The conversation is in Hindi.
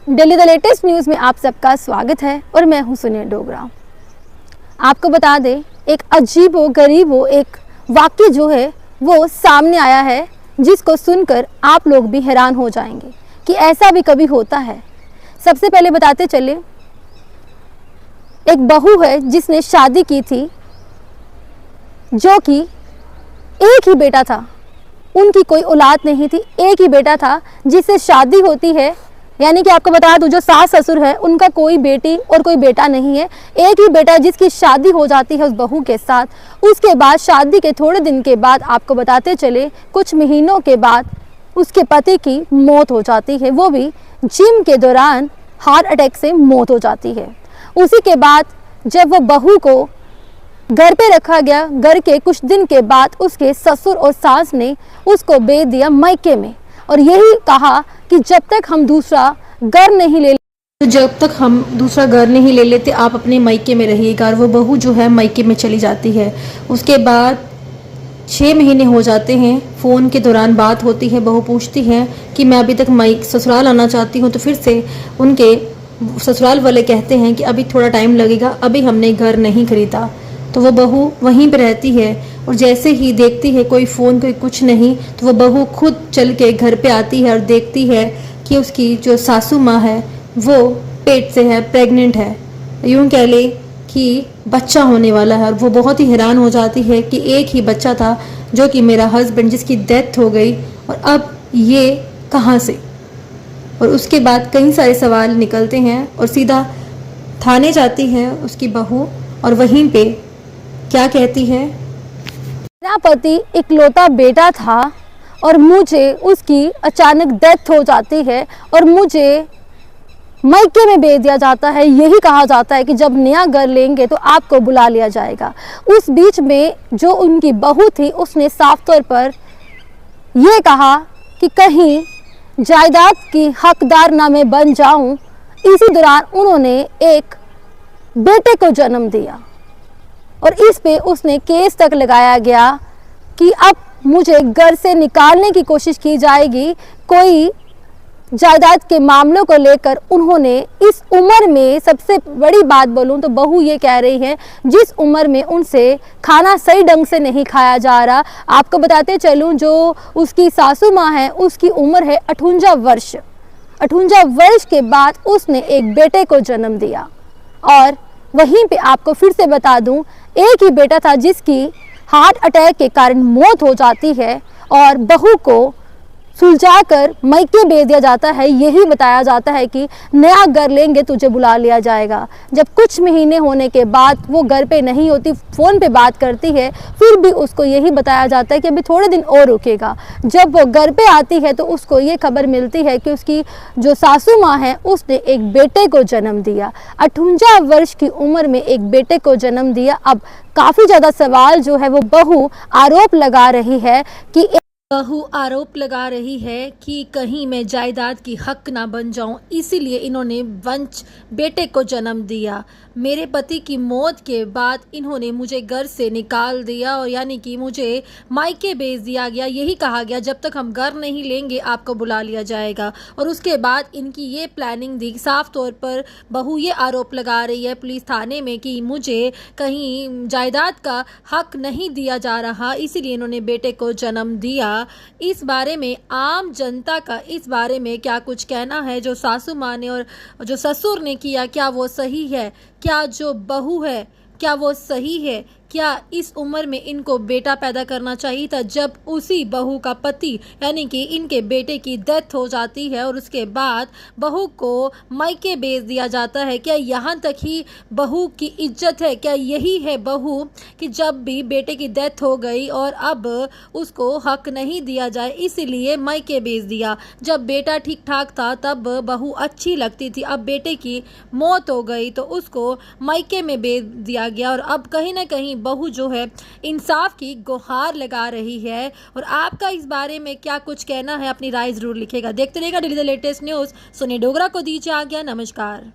दिल्ली द लेटेस्ट न्यूज़ में आप सबका स्वागत है और मैं हूं सुनील डोगरा। आपको बता दें, एक अजीबो गरीबो एक वाक्य जो है वो सामने आया है, जिसको सुनकर आप लोग भी हैरान हो जाएंगे कि ऐसा भी कभी होता है। सबसे पहले बताते चले, एक बहू है जिसने शादी की थी, जो कि एक ही बेटा था, उनकी कोई औलाद नहीं थी, एक ही बेटा था जिससे शादी होती है। यानी कि आपको बता दूं, जो सास ससुर है उनका कोई बेटी और कोई बेटा नहीं है, एक ही बेटा जिसकी शादी हो जाती है उस बहू के साथ। उसके बाद शादी के थोड़े दिन के बाद आपको बताते चले, कुछ महीनों के बाद उसके पति की मौत हो जाती है, वो भी जिम के दौरान हार्ट अटैक से मौत हो जाती है। उसी के बाद जब वो बहू को घर पे रखा गया, घर के कुछ दिन के बाद उसके ससुर और सास ने उसको भेज दिया मायके में, और यही कहा कि जब तक हम दूसरा घर नहीं ले लेते आप अपने मायके में रहिएगा। और वो बहू जो है मायके में चली जाती है। उसके बाद 6 महीने हो जाते हैं, फ़ोन के दौरान बात होती है, बहू पूछती है कि मैं अभी तक ससुराल आना चाहती हूँ। तो फिर से उनके ससुराल वाले कहते हैं कि अभी थोड़ा टाइम लगेगा, अभी हमने घर नहीं खरीदा। तो वो बहू वहीं पर रहती है, और जैसे ही देखती है कोई फ़ोन कोई कुछ नहीं, तो वो बहू खुद चल के घर पे आती है और देखती है कि उसकी जो सासू माँ है वो पेट से है, प्रेग्नेंट है, यूँ कह ले कि बच्चा होने वाला है। और वो बहुत ही हैरान हो जाती है कि एक ही बच्चा था जो कि मेरा हस्बैंड, जिसकी डेथ हो गई, और अब ये कहाँ से। और उसके बाद कई सारे सवाल निकलते हैं और सीधा थाने जाती है उसकी बहू, और वहीं पे क्या कहती है, मेरा पति इकलौता बेटा था और मुझे उसकी अचानक डेथ हो जाती है और मुझे मायके में भेज दिया जाता है। यही कहा जाता है कि जब नया घर लेंगे तो आपको बुला लिया जाएगा। उस बीच में जो उनकी बहू थी उसने साफ तौर पर यह कहा कि कहीं जायदाद की हकदार ना मैं बन जाऊं। इसी दौरान उन्होंने एक बेटे को जन्म दिया और इस पे उसने केस तक लगाया गया कि अब मुझे घर से निकालने की कोशिश की जाएगी। कोई जायदाद के मामलों को लेकर उन्होंने इस उम्र में, सबसे बड़ी बात बोलूं तो बहू ये कह रही है, जिस उम्र में उनसे खाना सही ढंग से नहीं खाया जा रहा। आपको बताते चलूं, जो उसकी सासू माँ है उसकी उम्र है 58 वर्ष। 58 वर्ष के बाद उसने एक बेटे को जन्म दिया। और वहीं पे आपको फिर से बता दूं, एक ही बेटा था जिसकी हार्ट अटैक के कारण मौत हो जाती है और बहू को सुलझाकर मायके भेज दिया जाता है। यही बताया जाता है कि नया घर लेंगे तुझे बुला लिया जाएगा। जब कुछ महीने होने के बाद वो घर पे नहीं होती, फ़ोन पे बात करती है, फिर भी उसको यही बताया जाता है कि अभी थोड़े दिन और रुकेगा। जब वो घर पे आती है तो उसको ये खबर मिलती है कि उसकी जो सासू माँ है उसने एक बेटे को जन्म दिया। 58 वर्ष की उम्र में एक बेटे को जन्म दिया। अब काफ़ी ज़्यादा सवाल जो है वो बहू आरोप लगा रही है कि कहीं मैं जायदाद की हक ना बन जाऊं, इसीलिए इन्होंने वंश बेटे को जन्म दिया। मेरे पति की मौत के बाद इन्होंने मुझे घर से निकाल दिया, और यानी कि मुझे मायके भेज दिया गया। यही कहा गया जब तक हम घर नहीं लेंगे आपको बुला लिया जाएगा। और उसके बाद इनकी ये प्लानिंग थी। साफ तौर पर बहू ये आरोप लगा रही है पुलिस थाने में कि मुझे कहीं जायदाद का हक नहीं दिया जा रहा, इसीलिए इन्होंने बेटे को जन्म दिया। इस बारे में आम जनता का इस बारे में क्या कुछ कहना है? जो सासू माँ ने और जो ससुर ने किया, क्या वो सही है? क्या जो बहू है क्या वो सही है? क्या इस उम्र में इनको बेटा पैदा करना चाहिए था, जब उसी बहू का पति यानी कि इनके बेटे की डेथ हो जाती है और उसके बाद बहू को मायके भेज दिया जाता है? क्या यहाँ तक ही बहू की इज्जत है? क्या यही है बहू कि जब भी बेटे की डेथ हो गई और अब उसको हक नहीं दिया जाए इसीलिए मायके भेज दिया? जब बेटा ठीक ठाक था तब बहू अच्छी लगती थी, अब बेटे की मौत हो गई तो उसको मायके में भेज दिया गया। और अब कहीं ना कहीं बहू जो है इंसाफ की गुहार लगा रही है। और आपका इस बारे में क्या कुछ कहना है? अपनी राय जरूर लिखेगा। देखते रहिएगा Delhi the latest news. Sunil Dogra को दीजिए आज्ञा। नमस्कार।